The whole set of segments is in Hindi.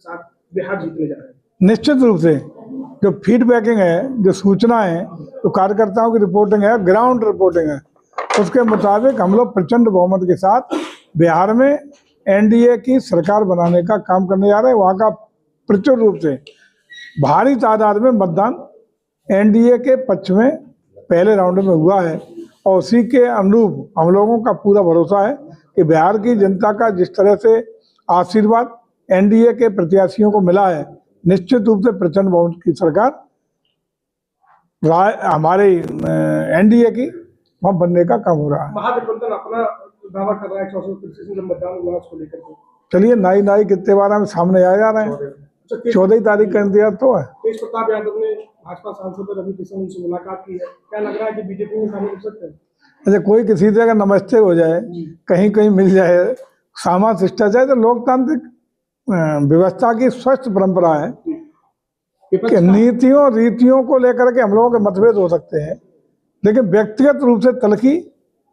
साथ बिहार जीतने जा रहे हैं। निश्चित रूप से जो फीडबैकिंग है, जो सूचना है, जो कार्यकर्ताओं की रिपोर्टिंग है, ग्राउंड रिपोर्टिंग है, उसके मुताबिक हम लोग प्रचंड बहुमत के साथ बिहार में एनडीए की सरकार बनाने का काम करने जा रहे हैं। वहाँ का प्रचुर रूप से भारी तादाद में मतदान एनडीए के पक्ष में पहले राउंड में हुआ है और उसी के अनुरूप हम लोगों का पूरा भरोसा है कि बिहार की जनता का जिस तरह से आशीर्वाद एनडीए के प्रत्याशियों को मिला है, निश्चित रूप से प्रचंड बहुमत की सरकार हमारे एनडीए की वहाँ बनने का काम हो रहा है। महागठबंधन अपना दावा कर रहा है 400 मतदान हुआ उसको लेकर के। चलिए नाई कितने बार हम सामने आ जा रहे हैं। 14 तारीख का इंतजार तो है। तेज प्रताप यादव ने भाजपा सांसद रवि किशन उनसे मुलाकात की है, क्या लग रहा है कि बीजेपी में शामिल हो सकते हैं? अच्छा, कोई किसी से अगर नमस्ते हो जाए, कहीं कहीं मिल जाए, सामान्य शिष्टाचार, तो लोकतांत्रिक व्यवस्था की स्वस्थ परंपरा है कि नीतियों रीतियों को लेकर के हम लोगों के मतभेद हो सकते हैं, लेकिन व्यक्तिगत रूप से तलखी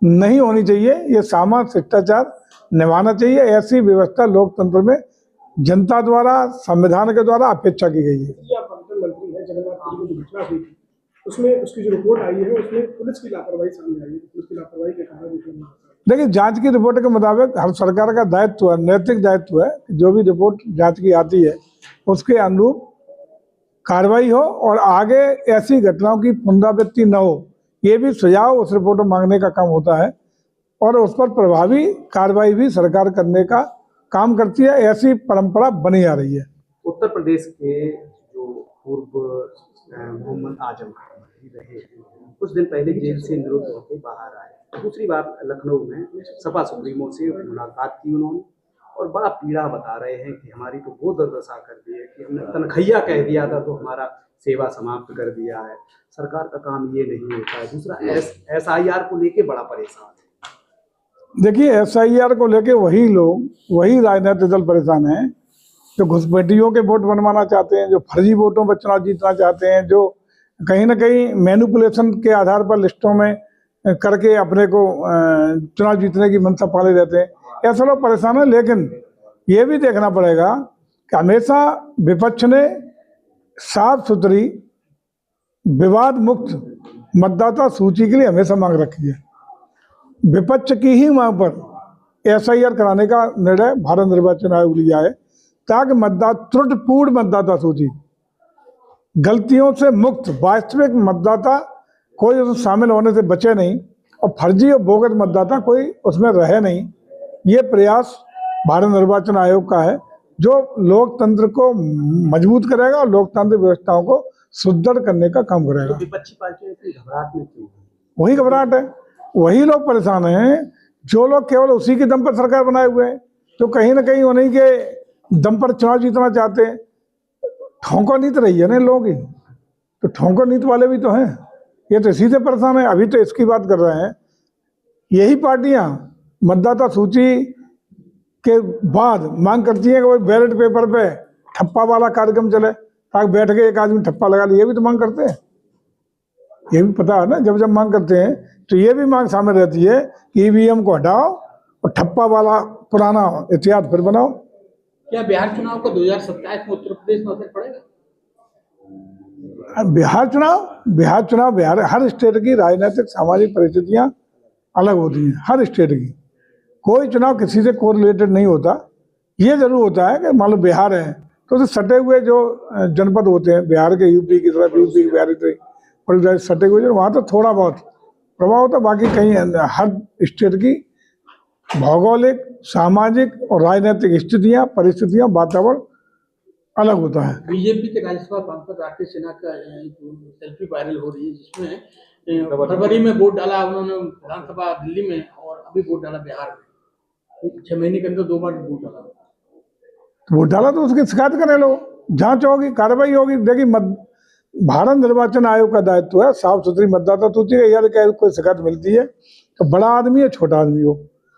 नहीं होनी चाहिए। ये सामान्य शिष्टाचार निभाना चाहिए। ऐसी व्यवस्था लोकतंत्र में जनता द्वारा, संविधान के द्वारा अपेक्षा की गई है। मंत्री है जगन्नाथ की जो घटना हुई थी, उसमें उसकी जो रिपोर्ट आई है उसमें पुलिस की लापरवाही सामने आई है। पुलिस की लापरवाही के कारण देखिए, जांच की रिपोर्ट के मुताबिक हर सरकार का दायित्व है, नैतिक दायित्व है, जो भी रिपोर्ट जांच की आती है उसके अनुरूप कार्रवाई हो और आगे ऐसी घटनाओं की पुनरावृत्ति न हो, ये भी सुझाव उस रिपोर्ट में मांगने का काम होता है और उस पर प्रभावी कार्रवाई भी सरकार करने का काम करती है। ऐसी परंपरा बनी आ रही है। उत्तर प्रदेश के जो पूर्व मोहम्मद आजम रहे, कुछ दिन पहले जेल से निरुद्ध होकर बाहर आए, दूसरी बार लखनऊ में सपा सुप्रीमो से मुलाकात की उन्होंने और बड़ा पीड़ा बता रहे हैं कि हमारी तो वो दुर्दशा कर दी है कि हमने तनखैया कह दिया था तो हमारा सेवा समाप्त कर दिया है। सरकार का काम ये नहीं होता है। दूसरा SIR को लेके बड़ा परेशान है। देखिए, SIR को लेके वही लोग, वही राजनीतिक दल परेशान हैं जो घुसपैठियों के वोट बनवाना चाहते हैं, जो फर्जी वोटों पर चुनाव जीतना चाहते हैं, जो कहीं ना कहीं मैनिपुलेशन के आधार पर लिस्टों में करके अपने को चुनाव जीतने की मंशा पाले रहते हैं। ऐसे लोग परेशान है, लेकिन ये भी देखना पड़ेगा कि हमेशा विपक्ष ने साफ सुथरी विवाद मुक्त मतदाता सूची के लिए हमेशा मांग रखी है। विपक्ष की ही मांग पर SIR कराने का निर्णय भारत निर्वाचन आयोग लिया है ताकि त्रुटिपूर्ण मतदाता सूची, गलतियों से मुक्त वास्तविक मतदाता कोई उसमें शामिल होने से बचे नहीं और फर्जी और बोगस मतदाता कोई उसमें रहे नहीं। ये प्रयास भारत निर्वाचन आयोग का है जो लोकतंत्र को मजबूत करेगा और लोकतांत्रिक व्यवस्थाओं को सुदृढ़ करने का काम करेगा। तो विपक्षी पार्टियों की घबराहट में क्यों? वही घबराहट है, वही लोग परेशान हैं जो लोग केवल उसी के दम पर सरकार बनाए हुए हैं, जो कहीं ना कहीं उन्हीं के दम पर चुनाव जीतना चाहते हैं। ठोंको नीति रही है ना लोगों की, तो ठोंको नीति वाले भी तो हैं। ये तो इसी से परेशान है। अभी तो इसकी बात कर रहे हैं, यही पार्टियां मतदाता सूची के बाद मांग करती हैं कि वो बैलेट पेपर पे ठप्पा वाला कार्यक्रम चले ताकि बैठ के एक आदमी ठप्पा लगा ले। ये भी तो मांग करते हैं, ये भी पता है ना। जब जब मांग करते हैं तो ये भी मांग सामने रहती है कि EVM को हटाओ और ठप्पा वाला पुराना इतिहास फिर बनाओ। क्या बिहार चुनाव का 2027 में उत्तर प्रदेश में असर पड़ेगा? बिहार हर स्टेट की राजनीतिक सामाजिक परिस्थितियां अलग होती हैं। हर स्टेट की कोई चुनाव किसी से कोरिलेटेड नहीं होता। ये जरूर होता है कि मान लो बिहार है तो उसे सटे हुए जो जनपद होते हैं बिहार के, यूपी की तरफ, यूपी बिहार और सटे हुए जो वहाँ तो थोड़ा बहुत प्रभाव होता है। बाकी कहीं हर स्टेट की भौगोलिक, सामाजिक और राजनीतिक स्थितियाँ, परिस्थितियाँ, वातावरण अलग होता है। बीजेपी के राज्यसभा सांसद राकेश सिन्हा का सेल्फी वायरल हो रही है जिसमें फरवरी में वोट डाला उन्होंने विधानसभा दिल्ली में और अभी वोट डाला बिहार में। 6 महीने के अंदर 2 बार वोट डाला तो उसकी शिकायत करें लोग, जांच होगी, कार्रवाई होगी। देखिए, भारत निर्वाचन आयोग का दायित्व है साफ सुथरी मतदाता सूची है। यार क्या कोई शिकायत मिलती है तो बड़ा आदमी है छोटा आदमी हो,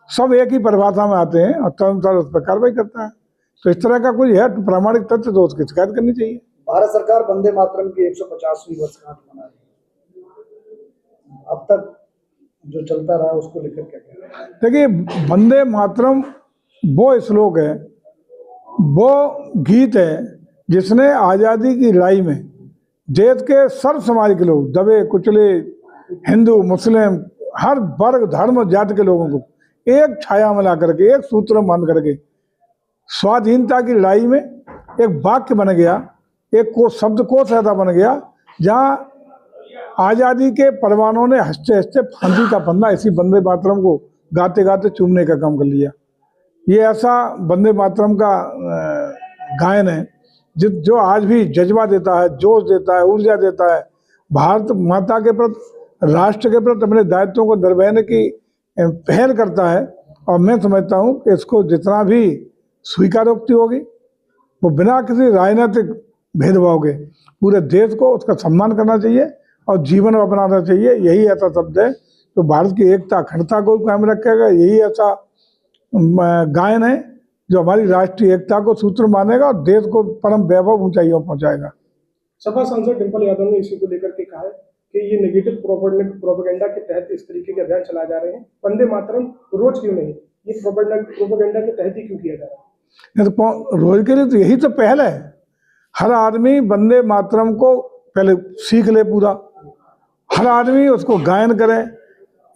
सब एक ही परिभाषा में आते हैं और तदनुसार उस पर कार्रवाई करता है। तो इस तरह का कोई है तो प्रामाणिक तथ्य तो उसकी शिकायत करनी चाहिए। भारत सरकार वंदे मातरम की 150वीं वर्षगांठ मना रही है, अब तक जो चलता रहा उसको लेकर क्या कहना है? देखिए, वंदे मातरम वो श्लोक है वो गीत है जिसने आज़ादी की लड़ाई में देश के सर्व समाज के लोग, दबे कुचले, हिंदू मुस्लिम, हर वर्ग धर्म जाति के लोगों को एक छाया में ला करके, एक सूत्र में बांध करके स्वाधीनता की लड़ाई में एक वाक्य बन गया, एक को शब्दकोश ऐसा बन गया जहाँ आज़ादी के परवानों ने हंसते हंसते फांसी का फंदा इसी वंदे मातरम को गाते गाते चूमने का काम कर लिया। ये ऐसा वंदे मातरम का गायन है जो आज भी जज्बा देता है, जोश देता है, ऊर्जा देता है, भारत माता के प्रति, राष्ट्र के प्रति अपने दायित्वों को निभाने की पहल करता है। और मैं समझता हूँ कि इसको जितना भी स्वीकारोक्ति होगी वो बिना किसी राजनीतिक भेदभाव के पूरे देश को उसका सम्मान करना चाहिए और जीवन में अपनाना चाहिए। यही ऐसा शब्द है जो भारत की एकता अखंडता को कायम रखेगा। यही ऐसा गायन है जो हमारी राष्ट्रीय एकता को सूत्र मानेगा और देश को परम वैभव ऊंचाइयों पहुंचाएगा। सपा सांसद डिम्पल यादव ने इसी को लेकर के कहा है कि ये नेगेटिव प्रोपेगेंडा के तहत इस तरीके के अभियान चलाए जा रहे हैं। वंदे मातरम रोज क्यों नहीं, ये प्रोपेगेंडा के तहत ही क्यों किया जा रहा है? तो रोज के लिए तो यही तो पहल है। हर आदमी वंदे मातरम को पहले सीख ले पूरा, हर आदमी उसको गायन करे,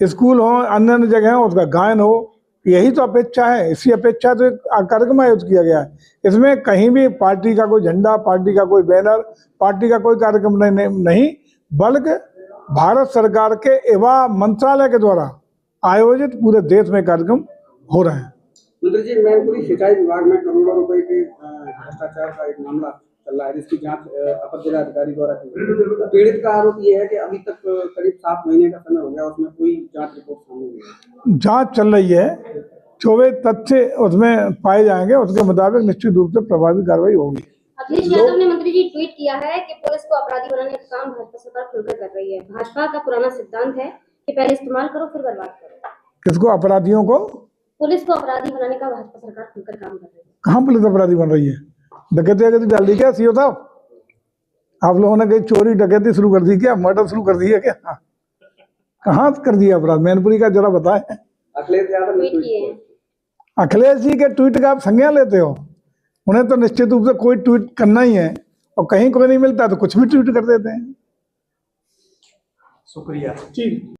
स्कूल हो अन्य अन्य जगह हो उसका गायन हो, यही तो अपेक्षा है। इसी अपेक्षा तो एक कार्यक्रम आयोजित किया गया है। इसमें कहीं भी पार्टी का कोई झंडा, पार्टी का कोई बैनर, पार्टी का कोई कार्यक्रम नहीं, बल्कि भारत सरकार के युवा मंत्रालय के द्वारा आयोजित पूरे देश में कार्यक्रम हो रहे हैं। मंत्री जी, मैनपुरी सिंचाई विभाग में करोड़ों रुपए के भ्रष्टाचार का एक मामला चल रहा है जिसकी जांच अपर जिलाधिकारी द्वारा की गई। पीड़ित का आरोप ये है कि अभी तक करीब 7 महीने का समय हो गया, उसमें कोई जांच रिपोर्ट सामने नहीं है। जांच चल रही है, 24 तथ्य उसमें पाए जाएंगे, उसके मुताबिक निश्चित रूप से प्रभावी कार्रवाई होगी। अखिलेश यादव ने मंत्री जी ट्वीट किया है कि पुलिस को अपराधी बनाने का काम भाजपा सरकार खुलकर कर रही है। भाजपा का पुराना सिद्धांत है कि पहले इस्तेमाल करो फिर बर्बाद करो। किसको? अपराधियों को? पुलिस को अपराधी बनाने का भाजपा सरकार खुलकर काम कर रही है। कहाँ पुलिस अपराधी बन रही है? डकैती डाल दी क्या सीओ साहब? आप लोगों ने कहीं चोरी डकैती शुरू कर दी क्या? मर्डर शुरू कर दी है क्या? कहाँ कर दिया अपराध? मैनपुरी का जरा बताएं। अखिलेश यादव ने ट्वीट किए हैं। अखिलेश जी के ट्वीट का आप संज्ञान लेते हो? उन्हें तो निश्चित रूप से कोई ट्वीट करना ही है, और कहीं कोई नहीं मिलता तो कुछ भी ट्वीट कर देते हैं। शुक्रिया। ठीक।